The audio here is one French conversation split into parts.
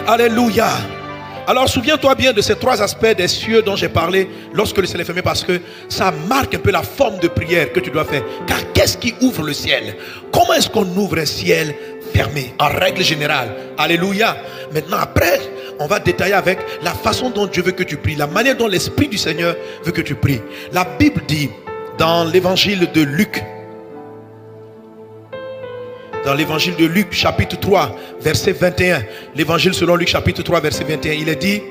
Alléluia. Alors souviens-toi bien de ces trois aspects des cieux dont j'ai parlé lorsque le ciel est fermé, parce que ça marque un peu la forme de prière que tu dois faire. Car qu'est-ce qui ouvre le ciel? Comment est-ce qu'on ouvre un ciel fermé en règle générale? Alléluia. Maintenant après, on va détailler avec la façon dont Dieu veut que tu pries, la manière dont l'Esprit du Seigneur veut que tu pries. La Bible dit dans l'évangile de Luc, dans l'évangile de Luc chapitre 3 verset 21, l'évangile selon Luc chapitre 3 verset 21, il est dit: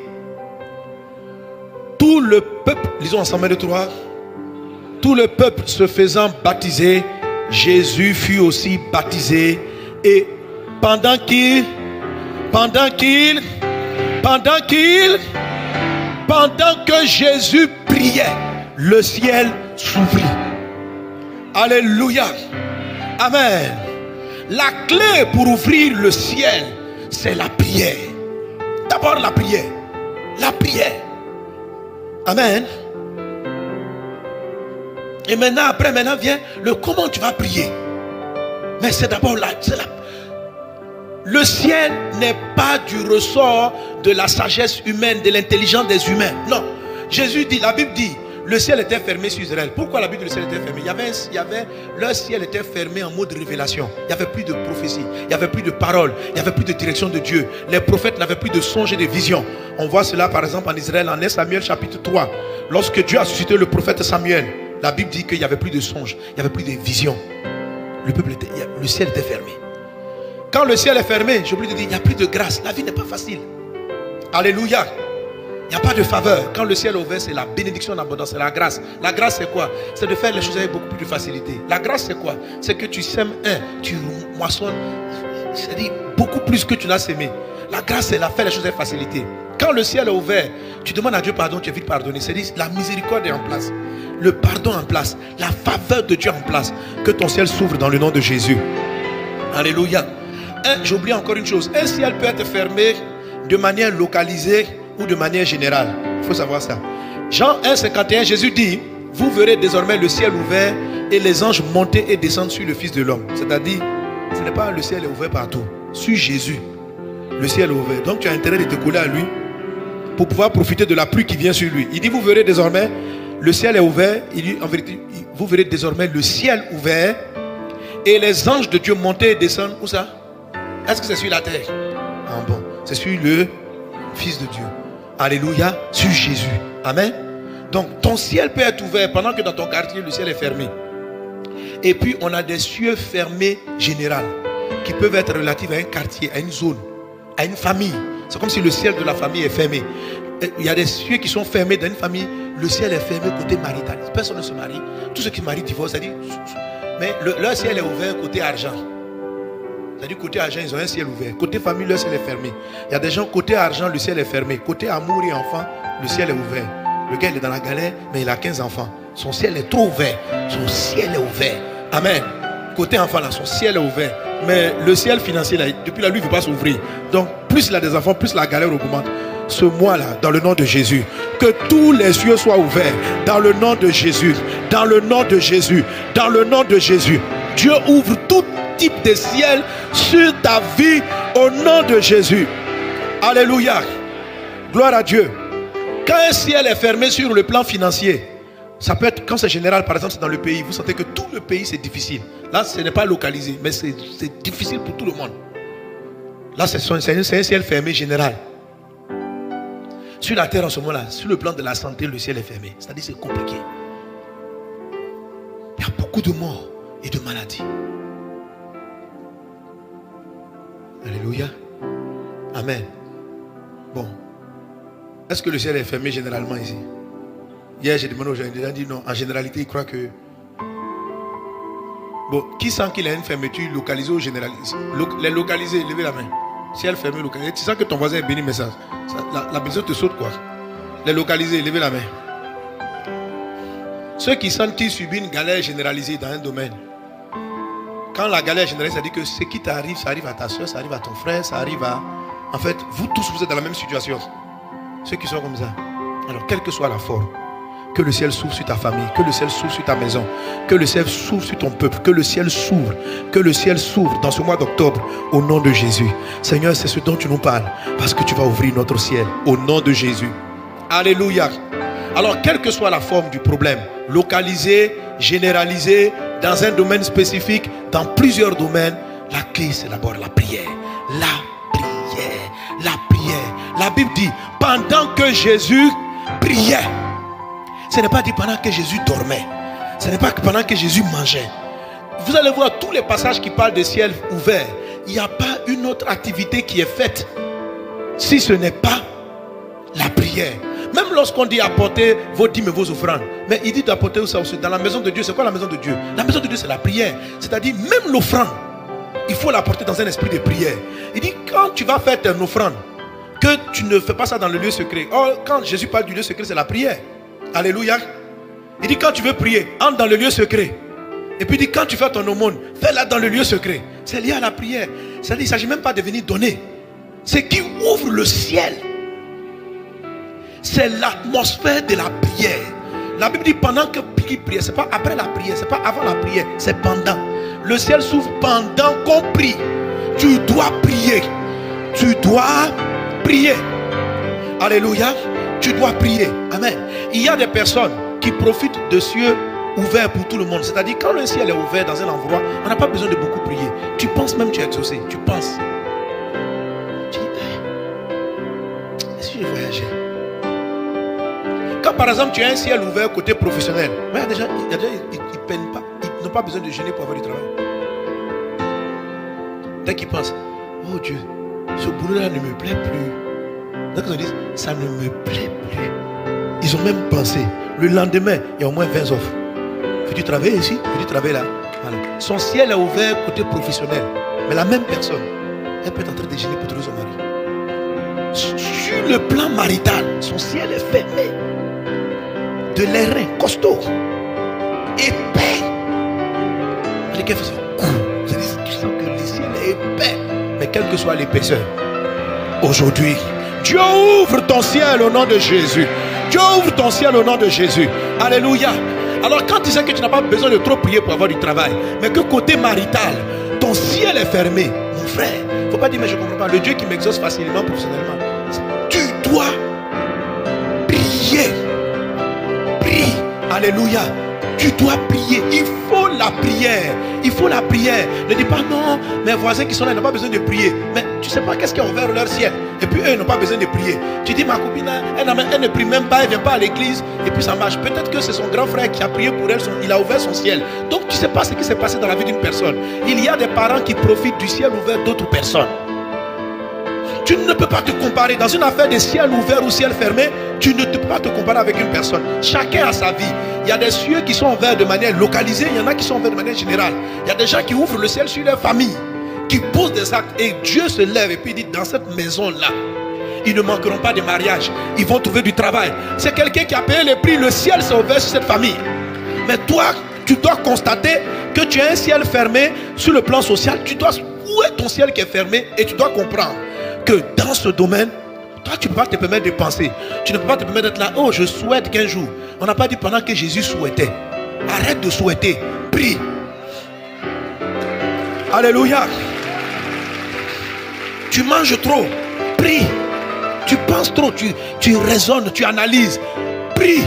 tout le peuple, lisons ensemble les trois, tout le peuple se faisant baptiser, Jésus fut aussi baptisé, et pendant que Jésus priait, le ciel s'ouvrit. Alléluia. Amen. La clé pour ouvrir le ciel, c'est la prière. D'abord la prière. La prière. Amen. Et maintenant vient le comment tu vas prier. Mais c'est d'abord le ciel n'est pas du ressort de la sagesse humaine, de l'intelligence des humains. Non. Jésus dit, la Bible dit, le ciel était fermé sur Israël. Pourquoi la Bible dit le ciel était fermé? Leur ciel était fermé en mode révélation. Il n'y avait plus de prophétie, il n'y avait plus de paroles, il n'y avait plus de direction de Dieu. Les prophètes n'avaient plus de songes et de visions. On voit cela par exemple en Israël, en 1 Samuel chapitre 3. Lorsque Dieu a suscité le prophète Samuel, la Bible dit qu'il n'y avait plus de songes, il n'y avait plus de visions. Le ciel était fermé. Quand le ciel est fermé, j'ai oublié de dire, il n'y a plus de grâce. La vie n'est pas facile. Alléluia. Il n'y a pas de faveur. Quand le ciel est ouvert, c'est la bénédiction en abondance, c'est la grâce. La grâce, c'est quoi? C'est de faire les choses avec beaucoup plus de facilité. La grâce, c'est quoi? C'est que tu sèmes tu moissonnes, c'est-à-dire beaucoup plus que tu l'as sémé. La grâce, c'est de faire les choses avec facilité. Quand le ciel est ouvert, tu demandes à Dieu pardon, tu es vite pardonné. C'est-à-dire la miséricorde est en place, le pardon en place, la faveur de Dieu en place. Que ton ciel s'ouvre dans le nom de Jésus. Alléluia. J'oublie encore une chose. Un ciel peut être fermé de manière localisée ou de manière générale. Il faut savoir ça. Jean 1,51, Jésus dit: vous verrez désormais le ciel ouvert et les anges monter et descendre sur le Fils de l'homme. C'est-à-dire, ce n'est pas le ciel est ouvert partout. Sur Jésus, le ciel est ouvert. Donc tu as intérêt de te coller à lui pour pouvoir profiter de la pluie qui vient sur lui. Il dit: vous verrez désormais le ciel est ouvert. Il dit en vérité, vous verrez désormais le ciel ouvert et les anges de Dieu monter et descendre. Où ça? Est-ce que c'est sur la terre? Ah bon, c'est sur le Fils de Dieu. Alléluia, sur Jésus. Amen. Donc ton ciel peut être ouvert pendant que dans ton quartier le ciel est fermé. Et puis on a des cieux fermés généraux qui peuvent être relatifs à un quartier, à une zone, à une famille. C'est comme si le ciel de la famille est fermé. Il y a des cieux qui sont fermés dans une famille. Le ciel est fermé côté marital. Personne ne se marie. Tous ceux qui marient divorcent. C'est-à-dire, mais leur ciel est ouvert côté argent. C'est-à-dire côté argent, ils ont un ciel ouvert. Côté famille, le ciel est fermé. Il y a des gens, côté argent, le ciel est fermé. Côté amour et enfant, le ciel est ouvert. Le gars, il est dans la galère, mais il a 15 enfants. Son ciel est trop ouvert. Son ciel est ouvert. Amen. Côté enfant, là, son ciel est ouvert. Mais le ciel financier, là, depuis là, lui, il ne veut pas s'ouvrir. Donc, plus il a des enfants, plus la galère augmente. Ce mois-là, dans le nom de Jésus, que tous les cieux soient ouverts. Dans le nom de Jésus. Dans le nom de Jésus. Dans le nom de Jésus. Dieu ouvre tout type de ciel sur ta vie au nom de Jésus. Alléluia. Gloire à Dieu. Quand un ciel est fermé sur le plan financier, ça peut être, quand c'est général, par exemple, c'est dans le pays, vous sentez que tout le pays c'est difficile. Là, ce n'est pas localisé, mais c'est difficile pour tout le monde. Là, c'est un ciel fermé général. Sur la terre en ce moment-là, sur le plan de la santé, le ciel est fermé. C'est-à-dire c'est compliqué. Il y a beaucoup de morts et de maladies. Alléluia. Amen. Bon. Est-ce que le ciel est fermé généralement ici? Hier, j'ai demandé aux gens, ils ont dit non. En généralité, ils croient que... Bon, qui sent qu'il a une fermeture localisée ou généralisée? Les localisés, levez la main. Ciel fermé, localisé. Tu sens que ton voisin est béni, mais ça, la maison te saute quoi? Les localisés, levez la main. Ceux qui sentent qu'ils subissent une galère généralisée dans un domaine. Quand la galère est généralisée, ça dit que ce qui t'arrive, ça arrive à ta soeur, ça arrive à ton frère, ça arrive à... En fait, vous tous, vous êtes dans la même situation. Ceux qui sont comme ça. Alors, quelle que soit la forme, Que le ciel s'ouvre sur ta famille, que le ciel s'ouvre sur ta maison, que le ciel s'ouvre sur ton peuple, que le ciel s'ouvre, dans ce mois d'octobre, au nom de Jésus. Seigneur, c'est ce dont tu nous parles, parce que tu vas ouvrir notre ciel, au nom de Jésus. Alléluia. Alors, quelle que soit la forme du problème, localisé, généralisé, dans un domaine spécifique, dans plusieurs domaines, la clé c'est d'abord la prière. La prière, la prière. La Bible dit, pendant que Jésus priait, ce n'est pas dit pendant que Jésus dormait, ce n'est pas pendant que Jésus mangeait. Vous allez voir tous les passages qui parlent de ciel ouvert, il n'y a pas une autre activité qui est faite si ce n'est pas la prière. Même lorsqu'on dit apporter vos dîmes et vos offrandes, mais il dit d'apporter ça aussi. Dans la maison de Dieu, c'est quoi la maison de Dieu? La maison de Dieu, c'est la prière. C'est-à-dire, même l'offrande, il faut l'apporter dans un esprit de prière. Il dit, quand tu vas faire ton offrande, que tu ne fais pas ça dans le lieu secret. Or, quand Jésus parle du lieu secret, c'est la prière. Alléluia. Il dit, quand tu veux prier, entre dans le lieu secret. Et puis il dit, quand tu fais ton aumône, fais-la dans le lieu secret. C'est lié à la prière. C'est-à-dire, il ne s'agit même pas de venir donner. C'est qui ouvre le ciel. C'est l'atmosphère de la prière. La Bible dit pendant que qui prie, c'est pas après la prière, c'est pas avant la prière, c'est pendant. Le ciel s'ouvre pendant qu'on prie. Tu dois prier. Tu dois prier. Alléluia. Tu dois prier. Amen. Il y a des personnes qui profitent de cieux ouverts pour tout le monde. C'est-à-dire quand le ciel est ouvert dans un endroit, on n'a pas besoin de beaucoup prier. Tu penses même que tu es exaucé. Tu penses. Tu dis, est-ce que je voyageais? Quand par exemple tu as un ciel ouvert côté professionnel, il y a des gens, ils ne peinent pas, ils n'ont pas besoin de jeûner pour avoir du travail. Dès qu'ils pensent, oh Dieu, ce boulot-là ne me plaît plus. Donc ils se disent, ça ne me plaît plus. Ils ont même pensé, le lendemain, il y a au moins 20 offres. Veux-tu travailler ici? Veux-tu travailler là? Voilà. Son ciel est ouvert côté professionnel. Mais la même personne, elle peut être en train de jeûner pour trouver son mari. Sur le plan marital, son ciel est fermé. De l'airain costaud, épais. Les gars font ça. Tu sens que le ciel est épais. Mais quelle que soit l'épaisseur, aujourd'hui, Dieu ouvre ton ciel au nom de Jésus. Dieu ouvre ton ciel au nom de Jésus. Alléluia. Alors quand tu sais que tu n'as pas besoin de trop prier pour avoir du travail, mais que côté marital, ton ciel est fermé, mon frère, il ne faut pas dire mais je ne comprends pas. Le Dieu qui m'exauce facilement, professionnellement, tu dois prier. Prie. Alléluia. Tu dois prier. Il faut la prière. Il faut la prière. Ne dis pas non, mes voisins qui sont là n'ont pas besoin de prier. Mais tu ne sais pas qu'est-ce qui a ouvert leur ciel. Et puis eux n'ont pas besoin de prier. Tu dis ma copine, elle ne prie même pas, elle ne vient pas à l'église. Et puis ça marche. Peut-être que c'est son grand frère qui a prié pour elle. Il a ouvert son ciel. Donc tu ne sais pas ce qui s'est passé dans la vie d'une personne. Il y a des parents qui profitent du ciel ouvert d'autres personnes. Tu ne peux pas te comparer. Dans une affaire de ciel ouvert ou ciel fermé, tu ne peux pas te comparer avec une personne. Chacun a sa vie. Il y a des cieux qui sont ouverts de manière localisée, il y en a qui sont ouverts de manière générale. Il y a des gens qui ouvrent le ciel sur leur famille, qui posent des actes et Dieu se lève et puis dit dans cette maison-là, ils ne manqueront pas de mariage, ils vont trouver du travail. C'est quelqu'un qui a payé le prix, le ciel s'est ouvert sur cette famille. Mais toi, tu dois constater que tu as un ciel fermé sur le plan social. Où est ton ciel qui est fermé? Et tu dois comprendre que dans ce domaine, toi tu ne peux pas te permettre de penser. Tu ne peux pas te permettre d'être là. Oh, je souhaite qu'un jour. On n'a pas dit pendant que Jésus souhaitait. Arrête de souhaiter. Prie. Alléluia. Tu manges trop. Prie. Tu penses trop. Tu raisonnes. Tu analyses. Prie.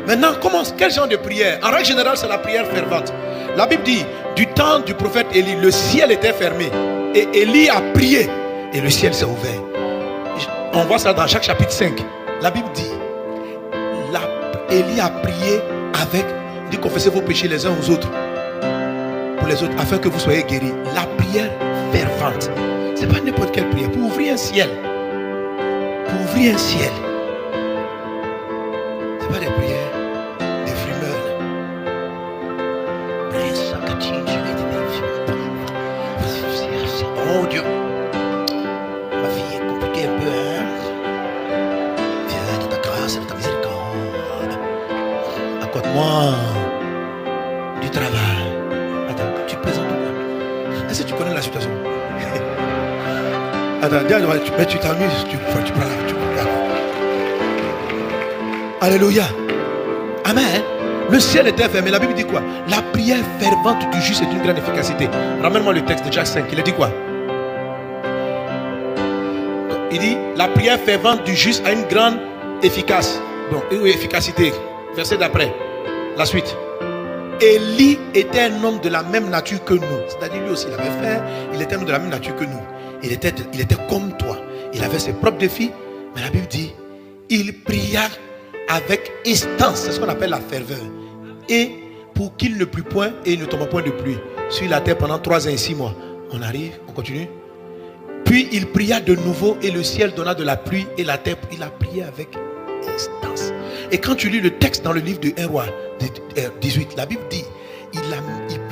Maintenant, quel genre de prière? En règle générale, c'est la prière fervente. La Bible dit, du temps du prophète Élie, le ciel était fermé. Et Élie a prié. Et le ciel s'est ouvert. On voit ça dans Jacques chapitre 5. La Bible dit, Élie a prié avec, il dit confessez vos péchés les uns aux autres, pour les autres, afin que vous soyez guéris. La prière fervente, ce n'est pas n'importe quelle prière. Pour ouvrir un ciel, ce n'est pas des prières des frimeurs. Oh Dieu, ma vie est compliquée un peu, hein? Viens de ta grâce et de ta miséricorde. Accorde-moi du travail. Attends, tu présentes quoi? Est-ce que tu connais la situation? Attends, tu t'amuses, tu prends la. Alléluia. Amen. Le ciel était fermé. La Bible dit quoi? La prière fervente du juste est une grande efficacité. Ramène-moi le texte de Jacques 5. Il a dit quoi? Il dit la prière fervente du juste a une grande efficacité. Verset d'après. La suite. Élie était un homme de la même nature que nous. C'est-à-dire lui aussi, il avait fait. Il était un homme de la même nature que nous. Il était comme toi. Il avait ses propres défis. Mais la Bible dit, il pria avec instance. C'est ce qu'on appelle la ferveur. Et pour qu'il ne plût point et il ne tombe point de pluie sur la terre pendant 3 ans et 6 mois. On arrive, on continue. Puis il pria de nouveau et le ciel donna de la pluie et la terre. Il a prié avec instance. Et quand tu lis le texte dans le livre de 1 Roi 18, la Bible dit,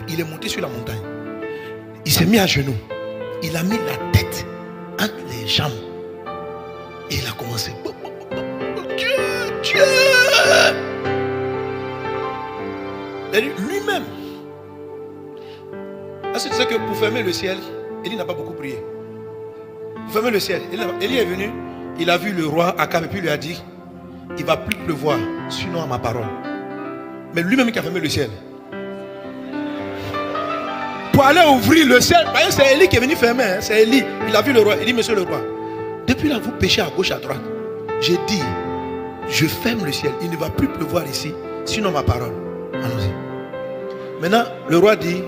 il est monté sur la montagne. Il s'est mis à genoux. Il a mis la tête entre les jambes. Et il a commencé. Dieu. Lui-même. Est-ce que tu sais que pour fermer le ciel, Élie n'a pas beaucoup prié. Pour fermer le ciel, Élie est venu, il a vu le roi Akab et puis il lui a dit, il ne va plus pleuvoir, sinon à ma parole. Mais lui-même qui a fermé le ciel. Pour aller ouvrir le ciel, c'est Élie qui est venu fermer. Hein, c'est Élie. Il a vu le roi. Il dit, monsieur le roi, depuis là vous péchez à gauche, à droite. J'ai dit, je ferme le ciel. Il ne va plus pleuvoir ici, sinon ma parole. Allons-y. Maintenant, le roi dit,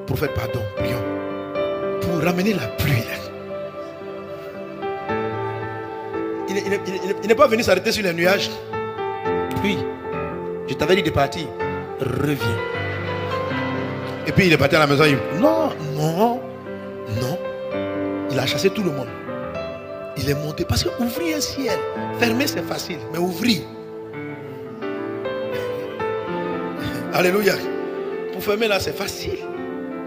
prophète, pardon, prions. Pour ramener la pluie. Il n'est pas venu s'arrêter sur les nuages. Puis, je t'avais dit de partir. Reviens. Et puis il est parti à la maison. Il dit, non. Il a chassé tout le monde. Il est monté. Parce que ouvrir un ciel, fermer c'est facile. Mais ouvrir. Alléluia. Pour fermer là, c'est facile.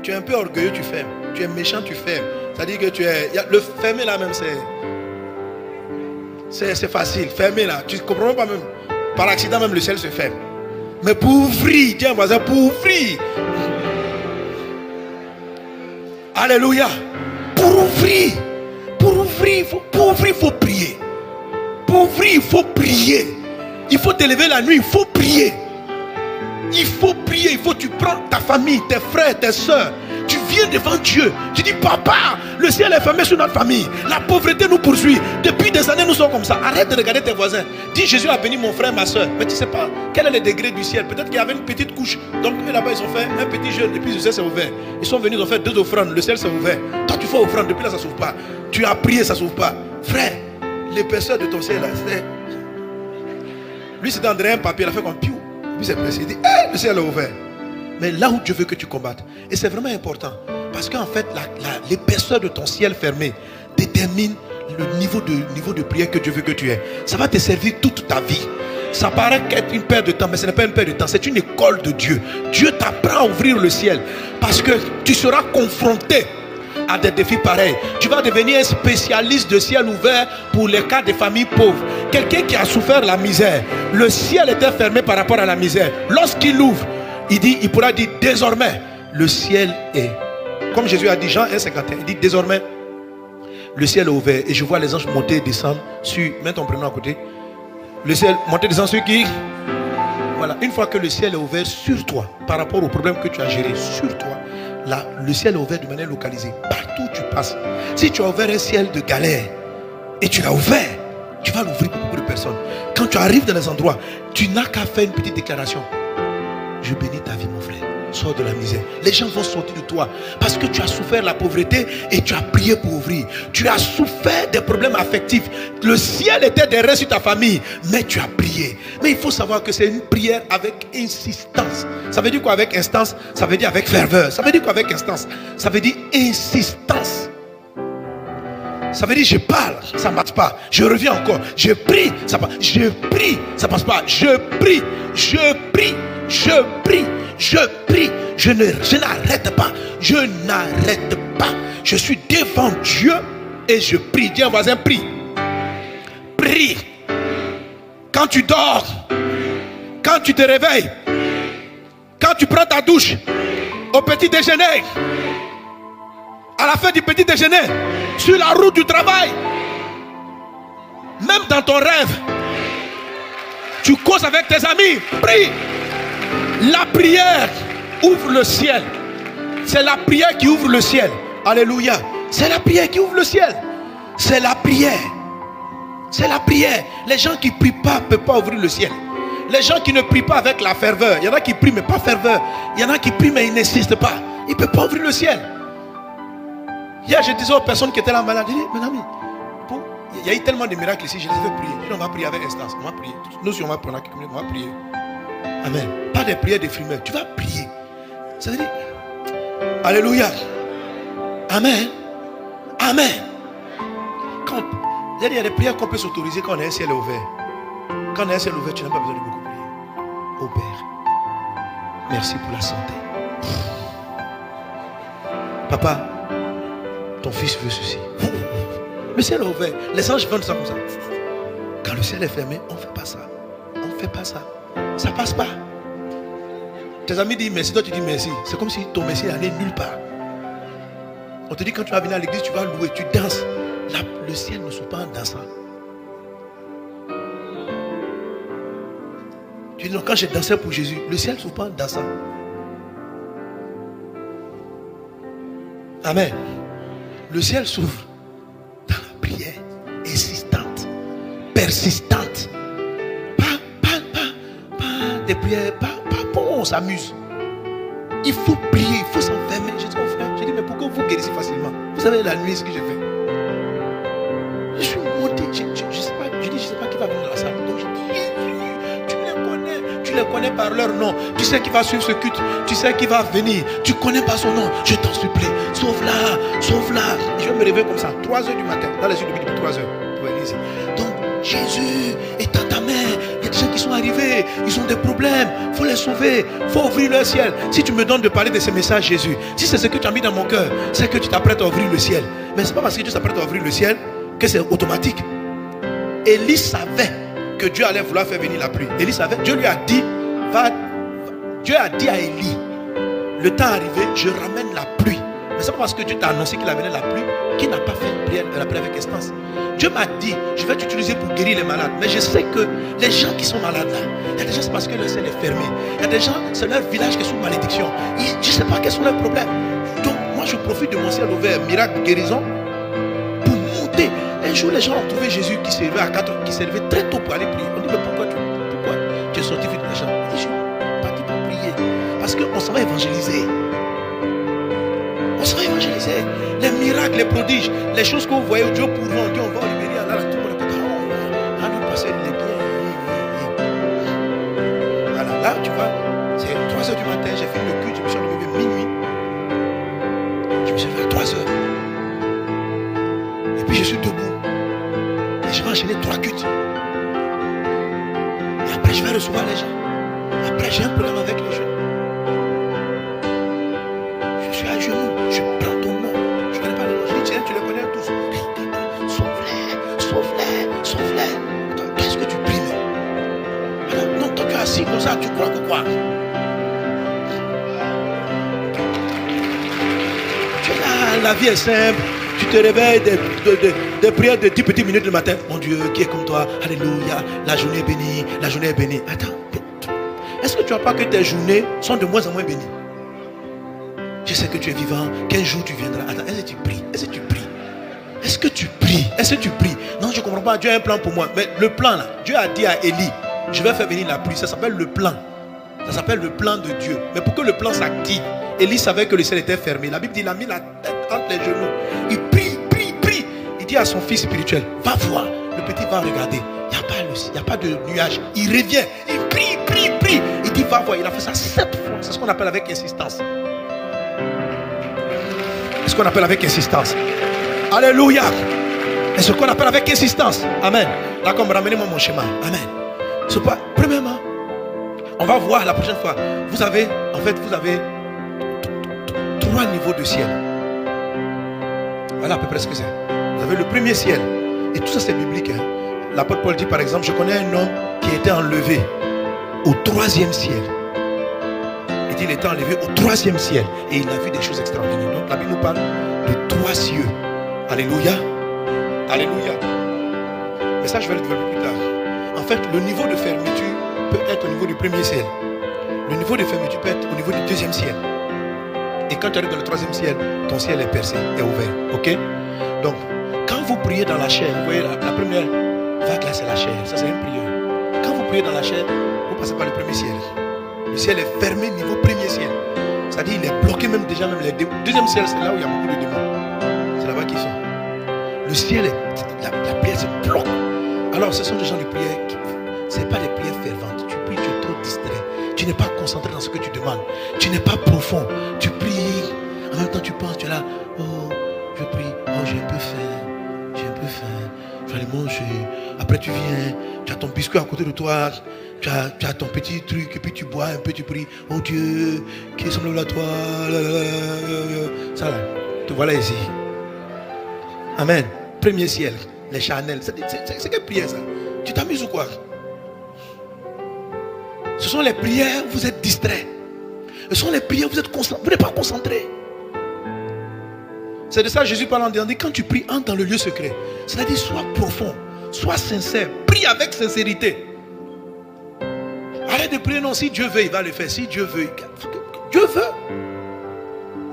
Tu es un peu orgueilleux, tu fermes. Tu es méchant, tu fermes. C'est-à-dire que tu es. Le fermer là même, c'est facile. Fermer là. Tu ne comprends pas même. Par accident même, le ciel se ferme. Mais pour ouvrir, tiens voisin, pour ouvrir. Alléluia. Pour ouvrir, il faut prier. Pour ouvrir, il faut prier. Il faut te lever la nuit, il faut prier. Il faut prier, tu prends ta famille, tes frères, tes soeurs. Tu viens devant Dieu. Tu dis, papa, le ciel est fermé sur notre famille. La pauvreté nous poursuit. Depuis des années, nous sommes comme ça. Arrête de regarder tes voisins. Dis, Jésus a béni mon frère, ma soeur. Mais tu ne sais pas quel est le degré du ciel. Peut-être qu'il y avait une petite couche. Donc là-bas, ils ont fait un petit jeûne. Et puis le ciel s'est ouvert. Ils sont venus, ils ont fait 2 offrandes. Le ciel s'est ouvert. Toi, tu fais offrande. Depuis là, ça ne s'ouvre pas. Tu as prié, ça ne s'ouvre pas. Frère, l'épaisseur de ton ciel, là, c'était... Lui, c'était André, un papier. Il a fait comme piou. Puis c'est pressé. Il dit, le ciel est ouvert. Mais là où Dieu veut que tu combattes. Et c'est vraiment important. Parce qu'en fait, l'épaisseur de ton ciel fermé détermine le niveau de prière que Dieu veut que tu aies. Ça va te servir toute ta vie. Ça paraît qu'être une perte de temps, mais ce n'est pas une perte de temps. C'est une école de Dieu. Dieu t'apprend à ouvrir le ciel. Parce que tu seras confronté à des défis pareils. Tu vas devenir un spécialiste de ciel ouvert pour les cas des familles pauvres. Quelqu'un qui a souffert la misère. Le ciel était fermé par rapport à la misère. Lorsqu'il ouvre, il pourra dire désormais, le ciel est... Comme Jésus a dit, Jean 1,51, il dit désormais, le ciel est ouvert. Et je vois les anges monter et descendre sur... Mets ton prénom à côté. Le ciel monter et descendre sur qui? Voilà. Une fois que le ciel est ouvert sur toi, par rapport au problème que tu as géré, sur toi, là, le ciel est ouvert de manière localisée. Partout où tu passes. Si tu as ouvert un ciel de galère et tu l'as ouvert, tu vas l'ouvrir pour beaucoup de personnes. Quand tu arrives dans les endroits, tu n'as qu'à faire une petite déclaration. Je bénis ta vie, mon frère. Sors de la misère. Les gens vont sortir de toi parce que tu as souffert la pauvreté et tu as prié pour ouvrir. Tu as souffert des problèmes affectifs. Le ciel était derrière sur ta famille, mais tu as prié. Mais il faut savoir que c'est une prière avec insistance. Ça veut dire quoi avec instance? Ça veut dire avec ferveur. Ça veut dire quoi avec instance? Ça veut dire insistance. Ça veut dire je parle, ça ne passe pas. Je reviens encore. Je prie, ça passe. Je prie, ça passe pas. Je prie, je prie, je prie, je prie. Je n'arrête pas. Je n'arrête pas. Je suis devant Dieu et je prie. Dis à un voisin, prie. Prie. Quand tu dors, quand tu te réveilles, quand tu prends ta douche, au petit déjeuner, à la fin du petit déjeuner, sur la route du travail, même dans ton rêve, Tu causes avec tes amis. Prie. La prière ouvre le ciel. C'est la prière qui ouvre le ciel. Alléluia. C'est la prière qui ouvre le ciel. C'est la prière. C'est la prière. Les gens qui ne prient pas ne peuvent pas ouvrir le ciel. Les gens qui ne prient pas avec la ferveur. Il y en a qui prient mais pas ferveur. Il y en a qui prient mais ils n'insistent pas. Ils ne peuvent pas ouvrir le ciel. Hier, je disais aux personnes qui étaient là malades, je dis, mes amis, il y a eu tellement de miracles ici, je les ai priés. Je dis, on va prier avec instance. On va prier. Nous, si on va prendre quelques minutes, on va prier. Amen. Pas des prières de frimeurs. Tu vas prier. Ça veut dire, alléluia. Amen. Amen. Quand, il y a des prières qu'on peut s'autoriser quand on a un ciel ouvert. Quand on a un ciel ouvert, tu n'as pas besoin de beaucoup prier. Ô Père, merci pour la santé. Papa, ton fils veut ceci. Le ciel est ouvert. Les anges font ça comme ça. Quand le ciel est fermé, on ne fait pas ça. On ne fait pas ça. Ça ne passe pas. Tes amis disent merci, toi tu dis merci. C'est comme si ton merci allait nulle part. On te dit quand tu vas venir à l'église, tu vas louer, tu danses. Là, le ciel ne s'ouvre pas en dansant. Tu dis non, quand j'ai dansé pour Jésus, le ciel ne s'ouvre pas en dansant. Amen. Le ciel s'ouvre dans la prière insistante, persistante. Pas des prières, pas bon, on s'amuse. Il faut prier, il faut s'enfermer. Je dis au frère, je dis mais pourquoi vous guérissez facilement? Vous savez la nuit ce que j'ai fait. Je suis monté, je ne sais pas, je dis je ne sais pas qui va venir dans la salle. Donc je dis Jésus, tu les connais par leur nom. Tu sais qui va suivre ce culte, tu sais qui va venir. Tu connais pas son nom, je t'en supplie. Sauve-la, sauve-la. Je vais me réveiller comme ça, 3h du matin, dans les yeux de midi, 3h pour Élise. Donc Jésus est dans ta main. Il y a des gens qui sont arrivés, ils ont des problèmes, il faut les sauver, il faut ouvrir le ciel. Si tu me donnes de parler de ces messages, Jésus, si c'est ce que tu as mis dans mon cœur, c'est que tu t'apprêtes à ouvrir le ciel. Mais ce n'est pas parce que tu t'apprêtes à ouvrir le ciel que c'est automatique. Élie savait que Dieu allait vouloir faire venir la pluie. Élie savait, Dieu lui a dit, Dieu a dit à Élie, le temps arrivé, je ramène la pluie. Mais ce n'est pas parce que Dieu t'a annoncé qu'il amène la pluie qu'il n'a pas fait la prière avec instance. Dieu m'a dit, je vais t'utiliser pour guérir les malades. Mais je sais que les gens qui sont malades là, il y a des gens c'est parce que le ciel est fermé. Il y a des gens, c'est leur village qui est sous malédiction. Je ne sais pas quels sont leurs problèmes. Donc moi je profite de mon ciel ouvert, miracle, guérison, pour monter. Un jour les gens ont trouvé Jésus qui s'est levé à 4 heures, qui s'est levé très tôt pour aller prier. On dit mais pourquoi tu es sorti vite des gens? Il dit je suis parti pour prier. Parce qu'on s'en va évangéliser. On se va évangéliser. Les miracles, les prodiges, les choses que vous voyez, Dieu pourra, Dieu on va au Libéria, là, tout le monde est nous passer les biens. Voilà, là, tu vois, c'est 3h du matin, j'ai fait le culte, je me suis levé minuit. Je me suis levé à 3h. Et puis je suis debout. Et je vais enchaîner 3 cultes. Et après, je vais recevoir les gens. Après, j'ai un problème avec les jeunes. Je suis à genoux. Je prends ton nom. Je ne connais pas les noms. Je dis, tiens, tu les connais tous. Sauve-les. Qu'est-ce que tu pries? Alors, non, toi tu es assis comme ça, tu crois que quoi? Tu es là, la vie est simple. Tu te réveilles des prières de 10 petites minutes le matin. Mon Dieu, qui est comme toi? Alléluia. La journée est bénie. La journée est bénie. Attends. Est-ce que tu ne vois pas que tes journées sont de moins en moins bénies? Je sais que tu es vivant. Quel jour tu viendras? Attends, est-ce que tu pries? Est-ce que tu pries? Est-ce que tu pries? Est-ce que tu pries? Non, je ne comprends pas. Dieu a un plan pour moi. Mais le plan là, Dieu a dit à Élie, je vais faire venir la pluie. Ça s'appelle le plan. Ça s'appelle le plan de Dieu. Mais pour que le plan s'active, Élie savait que le ciel était fermé. La Bible dit, il a mis la tête entre les genoux. Il prie. Il dit à son fils spirituel, va voir. Le petit va regarder. Il n'y a pas de nuage. Il revient. Il prie. Il dit, va voir. Il a fait ça 7 fois. C'est ce qu'on appelle avec insistance. C'est ce qu'on appelle avec insistance. Alléluia. C'est ce qu'on appelle avec insistance. Amen. Là, comme ramenez-moi mon schéma. Amen. C'est pas, premièrement, on va voir la prochaine fois. Vous avez 3 niveaux de ciel. Voilà à peu près ce que c'est. Vous avez le premier ciel. Et tout ça c'est biblique. Hein. L'apôtre Paul dit par exemple, je connais un homme qui a été enlevé au 3e ciel. Il dit il était enlevé au 3e ciel. Et il a vu des choses extraordinaires. Donc la Bible nous parle de 3 cieux. Alléluia. Alléluia. Mais ça je vais le développer plus tard. En fait, le niveau de fermeture peut être au niveau du premier ciel. Le niveau de fermeture peut être au niveau du deuxième ciel. Et quand tu arrives dans le troisième ciel, ton ciel est percé, est ouvert. Ok? Donc, quand vous priez dans la chair, vous voyez la première vague là, c'est la chair. Ça, c'est une prière. Quand vous priez dans la chair, vous passez par le premier ciel. Le ciel est fermé niveau premier ciel. C'est-à-dire il est bloqué même déjà même les démons. Deuxième ciel, c'est là où il y a beaucoup de démons. C'est là-bas qu'ils sont. Le ciel est, la prière se bloque. Alors ce sont des gens de prière qui, ce n'est pas des prières ferventes. Tu pries, tu es trop distrait. Tu n'es pas concentré dans ce que tu demandes. Tu n'es pas profond. Tu pries. En même temps tu penses, tu es là. Oh, je prie. Oh, j'ai un peu faim. J'ai un peu faim. Je vais aller manger. Après tu viens. Tu as ton biscuit à côté de toi. Tu as ton petit truc. Et puis tu bois un peu, tu pries. Oh Dieu, qui est semblable à toi. Ça là. Te voilà ici. Amen. Premier ciel. Les charnels. C'est quelle prière ça? Tu t'amuses ou quoi? Ce sont les prières où vous êtes distrait. Ce sont les prières où vous êtes concentré. Vous n'êtes pas concentré. C'est de ça que Jésus parle en disant, quand tu pries, entre dans le lieu secret. C'est-à-dire, sois profond, sois sincère. Prie avec sincérité. Arrête de prier, non, si Dieu veut, il va le faire. Si Dieu veut, Dieu veut.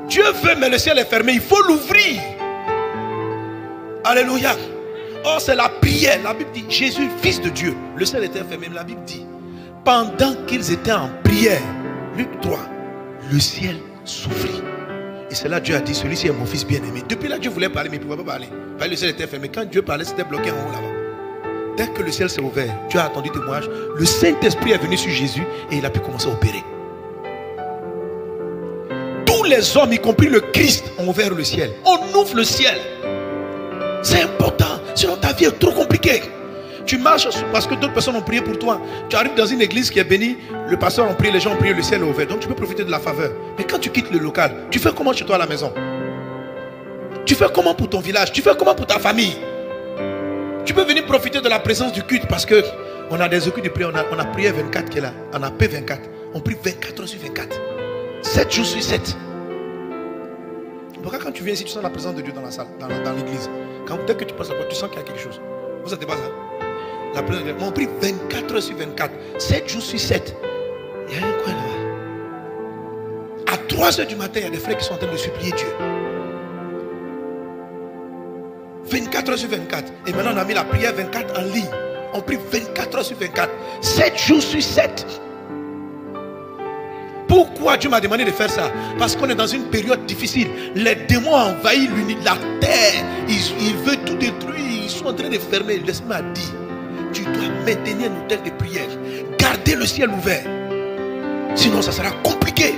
Dieu veut, mais le ciel est fermé. Il faut l'ouvrir. Alléluia. Oh, c'est la prière. La Bible dit, Jésus, fils de Dieu. Le ciel était fermé. La Bible dit, pendant qu'ils étaient en prière, Luc 3, le ciel s'ouvrit. Et c'est là Dieu a dit, celui-ci est mon fils bien-aimé. Depuis là, Dieu voulait parler, mais il ne pouvait pas parler. Parce que le ciel était fermé. Quand Dieu parlait, c'était bloqué en haut là-bas. Dès que le ciel s'est ouvert, Dieu a attendu témoignage. Le Saint-Esprit est venu sur Jésus et il a pu commencer à opérer. Tous les hommes, y compris le Christ, ont ouvert le ciel. On ouvre le ciel. C'est important. Sinon ta vie est trop compliquée. Tu marches parce que d'autres personnes ont prié pour toi. Tu arrives dans une église qui est bénie. Le pasteur a prié, les gens ont prié, le ciel est ouvert. Donc tu peux profiter de la faveur. Mais quand tu quittes le local, tu fais comment chez toi à la maison? Tu fais comment pour ton village? Tu fais comment pour ta famille? Tu peux venir profiter de la présence du culte parce que on a des occultes de prière. On a prié 24 qui est là. On a P24. On prie 24 heures sur 24. 7 jours sur 7. Pourquoi quand tu viens ici, tu sens la présence de Dieu dans la salle, dans l'église? Dès que tu passes à quoi, tu sens qu'il y a quelque chose. Vous n'êtes pas ça? La présence de Dieu. On prie 24 heures sur 24. 7 jours sur 7. Il y a un coin là-bas. À 3 heures du matin, il y a des frères qui sont en train de supplier Dieu. 24 heures sur 24. Et maintenant, on a mis la prière 24 en ligne. On prie 24 heures sur 24. 7 jours sur 7. Pourquoi Dieu m'a demandé de faire ça? Parce qu'on est dans une période difficile. Les démons ont envahi la terre. Ils veulent tout détruire. Ils sont en train de fermer. L'Esprit m'a dit, tu dois maintenir un hôtel de prière. Garder le ciel ouvert. Sinon, ça sera compliqué.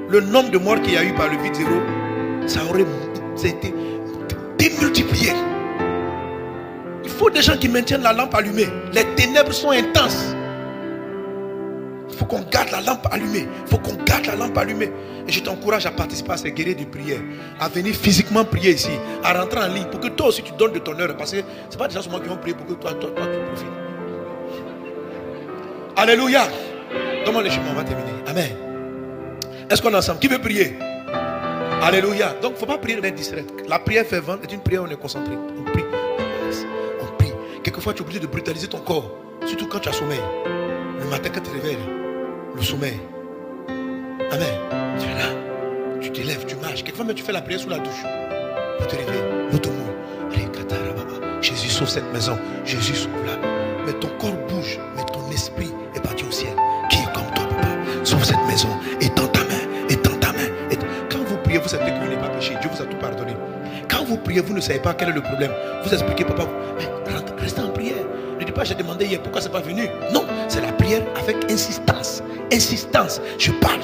Le nombre de morts qu'il y a eu par le vide zéro, ça aurait été démultiplié. Il faut des gens qui maintiennent la lampe allumée. Les ténèbres sont intenses. Il faut qu'on garde la lampe allumée. Il faut qu'on garde la lampe allumée. Et je t'encourage à participer à ces guerriers de prière. À venir physiquement prier ici. À rentrer en ligne. Pour que toi aussi tu donnes de ton heure. Parce que ce n'est pas des gens seulement qui vont prier pour que toi tu profites. Alléluia. Donne-moi le chemin, on va terminer. Amen. Est-ce qu'on est ensemble? Qui veut prier? Alléluia. Donc il ne faut pas prier d'être distrait. La prière fervente est une prière où on est concentré. On prie. On prie. Quelquefois tu es obligé de brutaliser ton corps. Surtout quand tu as sommeil. Le matin quand tu te réveilles. Le sommeil. Amen. Tu es là. Tu te lèves, tu marches. Quelquefois même tu fais la prière sous la douche. Pour te réveiller. Allez, Jésus sauve cette maison. Jésus sauve là. Mais ton corps bouge. Mais ton esprit est parti au ciel. Qui est comme toi, papa? Sauve cette maison. Étends ta main. Étends ta main. Quand vous priez, vous savez que vous n'avez pas péché. Dieu vous a tout pardonné. Quand vous priez, vous ne savez pas quel est le problème. Vous expliquez, papa, mais restez en prière. Ne dites pas, j'ai demandé hier, pourquoi c'est pas venu? Non, c'est la prière avec insistance. Insistance. Je parle.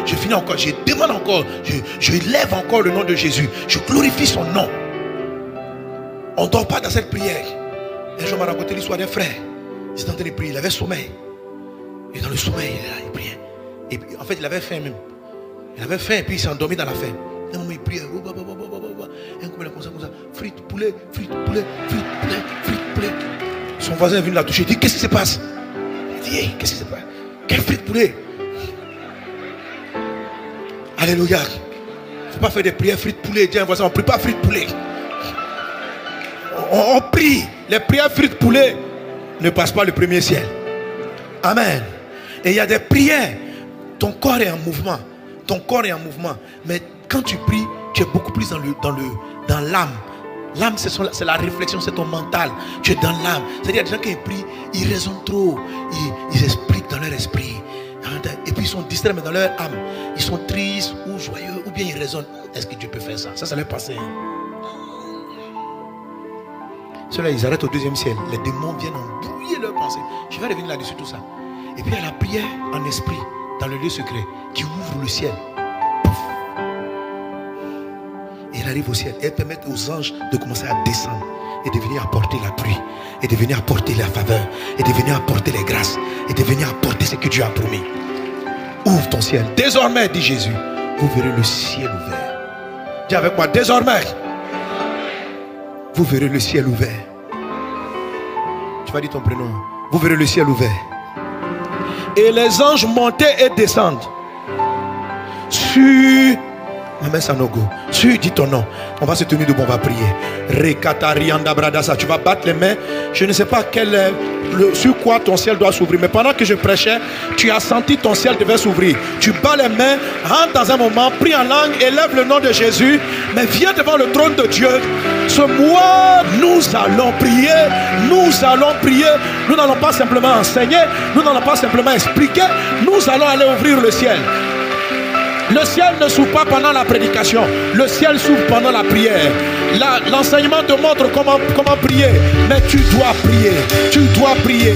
Je finis encore. Je demande encore. Je lève encore le nom de Jésus. Je glorifie son nom. On ne dort pas dans cette prière. Un jour, m'a raconté l'histoire d'un frère. Il était en train de prier. Il avait sommeil. Et dans le sommeil, il priait. Et puis, en fait, il avait faim même. Il avait faim et puis il s'est endormi dans la faim. Un moment, il priait. Un coup, il a comme ça. Frites, poulet. Son voisin est venu la toucher. Il dit, qu'est-ce qui se passe? Il dit, hey, qu'est-ce qui se passe? Quel frites poulet? Alléluia. Il ne faut pas faire des prières frites poulet. Dis à un voisin, on ne prie pas frites poulet. On prie. Les prières frites poulet, ne passe pas le premier ciel. Amen. Et il y a des prières. Ton corps est en mouvement. Ton corps est en mouvement. Mais quand tu pries, tu es beaucoup plus dans l'âme. L'âme, c'est la réflexion, c'est ton mental. Tu es dans l'âme. C'est-à-dire, des gens qui prient, ils raisonnent trop. Ils expliquent dans leur esprit. Et puis ils sont distraits, mais dans leur âme. Ils sont tristes ou joyeux, ou bien ils raisonnent. Est-ce que Dieu peut faire ça? Ça leur passé. Ceux-là, ils arrêtent au deuxième ciel. Les démons viennent embrouiller leurs pensées. Je vais revenir là-dessus, tout ça. Et puis il y a la prière en esprit, dans le lieu secret, qui ouvre le ciel. Pouf. Et il arrive au ciel. Et elle permet aux anges de commencer à descendre. Et de venir apporter la pluie. Et de venir apporter la faveur. Et de venir apporter les grâces. Et de venir apporter ce que Dieu a promis. Ouvre ton ciel. Désormais, dit Jésus, vous verrez le ciel ouvert. Dis avec moi, désormais, vous verrez le ciel ouvert. Tu vas dire ton prénom. Vous verrez le ciel ouvert. Et les anges montaient et descendent sur Maman Sanogo. Dis ton nom. On va se tenir debout, on va prier. Tu vas battre les mains. Je ne sais pas sur quoi ton ciel doit s'ouvrir. Mais pendant que je prêchais, tu as senti ton ciel devait s'ouvrir. Tu bats les mains, rentre dans un moment, prie en langue, élève le nom de Jésus. Mais viens devant le trône de Dieu. Ce mois, nous allons prier. Nous allons prier. Nous n'allons pas simplement enseigner. Nous n'allons pas simplement expliquer. Nous allons aller ouvrir le ciel. Le ciel ne s'ouvre pas pendant la prédication. Le ciel s'ouvre pendant la prière. L'enseignement te montre comment prier. Mais tu dois prier. Tu dois prier.